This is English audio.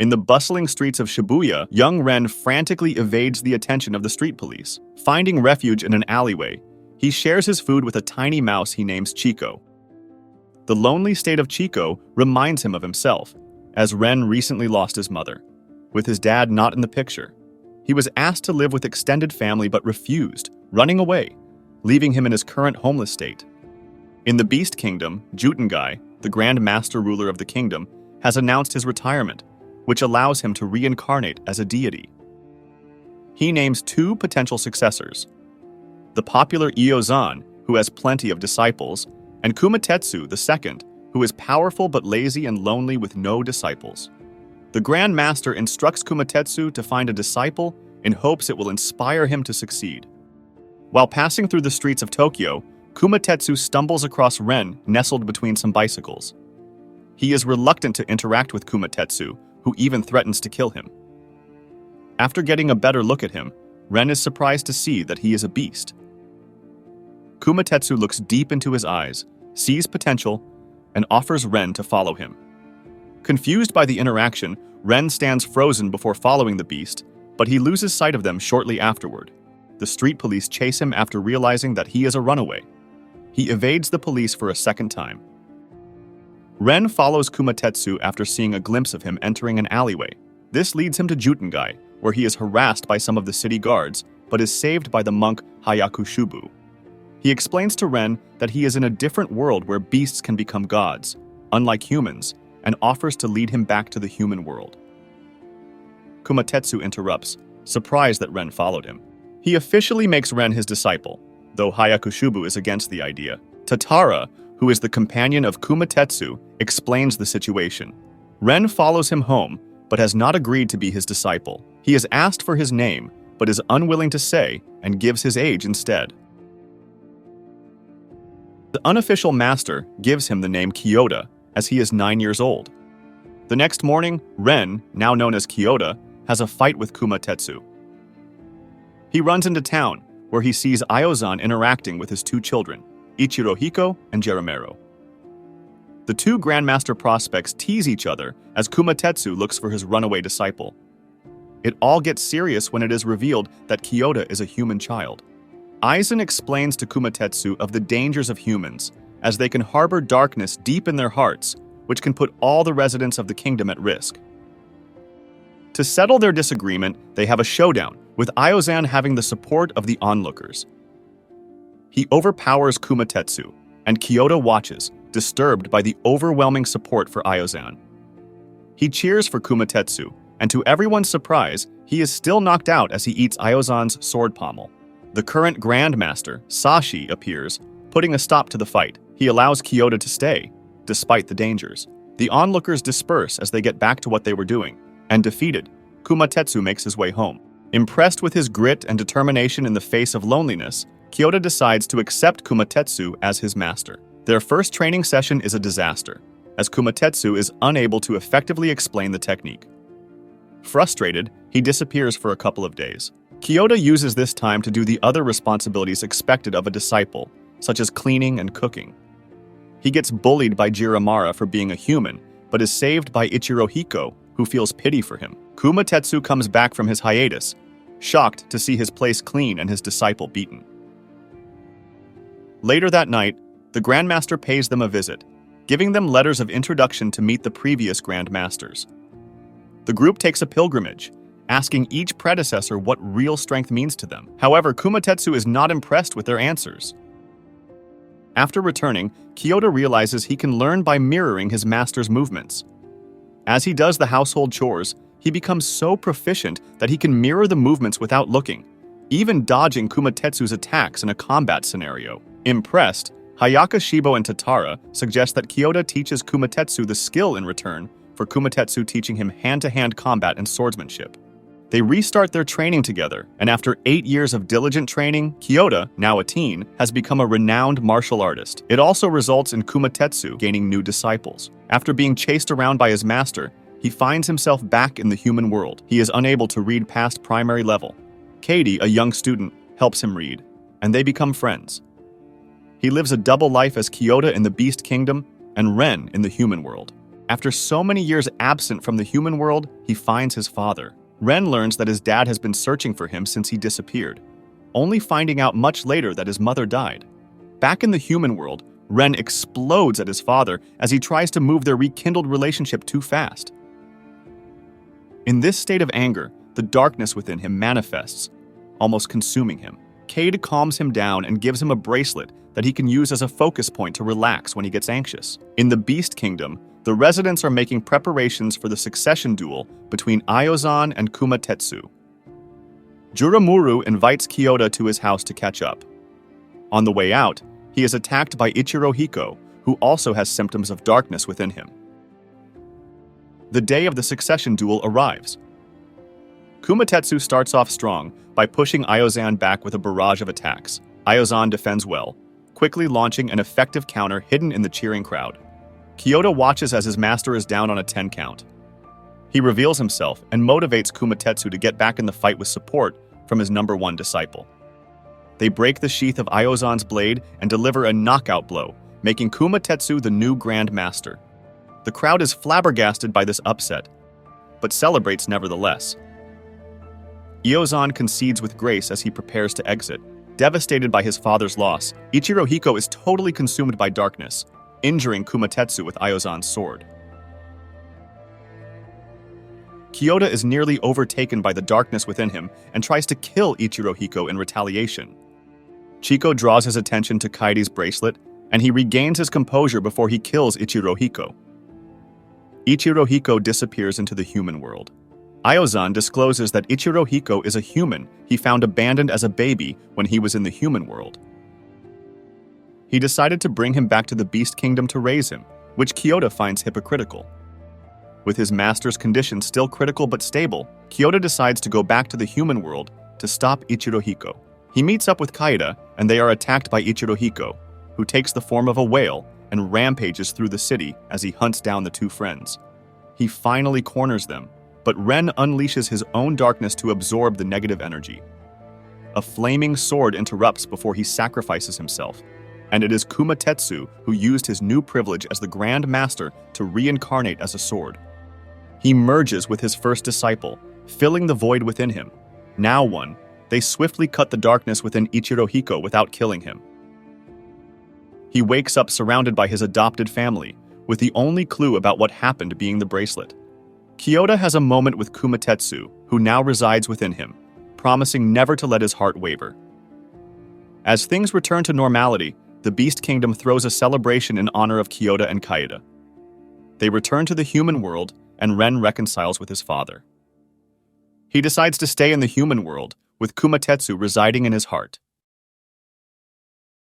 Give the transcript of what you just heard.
In the bustling streets of Shibuya, young Ren frantically evades the attention of the street police. Finding refuge in an alleyway, he shares his food with a tiny mouse he names Chico. The lonely state of Chico reminds him of himself, as Ren recently lost his mother. With his dad not in the picture, he was asked to live with extended family but refused, running away, leaving him in his current homeless state. In the Beast Kingdom, Jutengai, the Grand Master ruler of the kingdom, has announced his retirement, which allows him to reincarnate as a deity. He names two potential successors: the popular Iozan, who has plenty of disciples, and Kumatetsu II, who is powerful but lazy and lonely with no disciples. The Grand Master instructs Kumatetsu to find a disciple in hopes it will inspire him to succeed. While passing through the streets of Tokyo, Kumatetsu stumbles across Ren nestled between some bicycles. He is reluctant to interact with Kumatetsu, who even threatens to kill him. After getting a better look at him, Ren is surprised to see that he is a beast. Kumatetsu looks deep into his eyes, sees potential, and offers Ren to follow him. Confused by the interaction, Ren stands frozen before following the beast, but he loses sight of them shortly afterward. The street police chase him after realizing that he is a runaway. He evades the police for a second time. Ren follows Kumatetsu after seeing a glimpse of him entering an alleyway. This leads him to Jutengai, where he is harassed by some of the city guards, but is saved by the monk Hayakushubu. He explains to Ren that he is in a different world where beasts can become gods, unlike humans, and offers to lead him back to the human world. Kumatetsu interrupts, surprised that Ren followed him. He officially makes Ren his disciple, though Hayakushubu is against the idea. Tatara, who is the companion of Kumatetsu, explains the situation. Ren follows him home, but has not agreed to be his disciple. He is asked for his name, but is unwilling to say and gives his age instead. The unofficial master gives him the name Kyoda, as he is 9 years old. The next morning, Ren, now known as Kyoda, has a fight with Kumatetsu. He runs into town, where he sees Iozan interacting with his two children, Ichirohiko and Jeromero. The two Grandmaster prospects tease each other as Kumatetsu looks for his runaway disciple. It all gets serious when it is revealed that Kyoda is a human child. Aizen explains to Kumatetsu of the dangers of humans, as they can harbor darkness deep in their hearts, which can put all the residents of the kingdom at risk. To settle their disagreement, they have a showdown, with Iozan having the support of the onlookers. He overpowers Kumatetsu, and Kyoda watches, disturbed by the overwhelming support for Iozan. He cheers for Kumatetsu, and to everyone's surprise, he is still knocked out as he eats Iozan's sword pommel. The current Grandmaster, Sashi, appears, putting a stop to the fight. He allows Kyoda to stay, despite the dangers. The onlookers disperse as they get back to what they were doing, and defeated, Kumatetsu makes his way home. Impressed with his grit and determination in the face of loneliness, Kyoda decides to accept Kumatetsu as his master. Their first training session is a disaster, as Kumatetsu is unable to effectively explain the technique. Frustrated, he disappears for a couple of days. Kyoda uses this time to do the other responsibilities expected of a disciple, such as cleaning and cooking. He gets bullied by Jiramara for being a human, but is saved by Ichirohiko, who feels pity for him. Kumatetsu comes back from his hiatus, shocked to see his place clean and his disciple beaten. Later that night, the Grandmaster pays them a visit, giving them letters of introduction to meet the previous Grandmasters. The group takes a pilgrimage, asking each predecessor what real strength means to them. However, Kumatetsu is not impressed with their answers. After returning, Kyoda realizes he can learn by mirroring his master's movements. As he does the household chores, he becomes so proficient that he can mirror the movements without looking, even dodging Kumatetsu's attacks in a combat scenario. Impressed, Hayaka Shibo and Tatara suggest that Kyoda teaches Kumatetsu the skill in return for Kumatetsu teaching him hand-to-hand combat and swordsmanship. They restart their training together, and after 8 years of diligent training, Kyoda, now a teen, has become a renowned martial artist. It also results in Kumatetsu gaining new disciples. After being chased around by his master, he finds himself back in the human world. He is unable to read past primary level. Katie, a young student, helps him read, and they become friends. He lives a double life as Kyoda in the Beast Kingdom and Ren in the human world. After so many years absent from the human world, he finds his father. Ren learns that his dad has been searching for him since he disappeared, only finding out much later that his mother died. Back in the human world, Ren explodes at his father as he tries to move their rekindled relationship too fast. In this state of anger, the darkness within him manifests, almost consuming him. Cade calms him down and gives him a bracelet that he can use as a focus point to relax when he gets anxious. In the Beast Kingdom, the residents are making preparations for the succession duel between Iozan and Kumatetsu. Juramuru invites Kyoda to his house to catch up. On the way out, he is attacked by Ichiro Hiko, who also has symptoms of darkness within him. The day of the succession duel arrives. Kumatetsu starts off strong by pushing Iozan back with a barrage of attacks. Iozan defends well, quickly launching an effective counter hidden in the cheering crowd. Kyoda watches as his master is down on a 10 count. He reveals himself and motivates Kumatetsu to get back in the fight with support from his number one disciple. They break the sheath of Iozan's blade and deliver a knockout blow, making Kumatetsu the new Grand Master. The crowd is flabbergasted by this upset, but celebrates nevertheless. Iozan concedes with grace as he prepares to exit. Devastated by his father's loss, Ichiro Hiko is totally consumed by darkness, injuring Kumatetsu with Iozan's sword. Kyoda is nearly overtaken by the darkness within him and tries to kill Ichiro Hiko in retaliation. Chiko draws his attention to Kaide's bracelet, and he regains his composure before he kills Ichiro Hiko. Ichiro Hiko disappears into the human world. Iozan discloses that Ichiro Hiko is a human he found abandoned as a baby when he was in the human world. He decided to bring him back to the Beast Kingdom to raise him, which Kyoda finds hypocritical. With his master's condition still critical but stable, Kyoda decides to go back to the human world to stop Ichiro Hiko. He meets up with Kaida, and they are attacked by Ichiro Hiko, who takes the form of a whale and rampages through the city as he hunts down the two friends. He finally corners them, but Ren unleashes his own darkness to absorb the negative energy. A flaming sword interrupts before he sacrifices himself, and it is Kumatetsu who used his new privilege as the Grand Master to reincarnate as a sword. He merges with his first disciple, filling the void within him. Now one, they swiftly cut the darkness within Ichiro Hiko without killing him. He wakes up surrounded by his adopted family, with the only clue about what happened being the bracelet. Kyoda has a moment with Kumatetsu, who now resides within him, promising never to let his heart waver. As things return to normality, the Beast Kingdom throws a celebration in honor of Kyoda and Kaida. They return to the human world, and Ren reconciles with his father. He decides to stay in the human world, with Kumatetsu residing in his heart.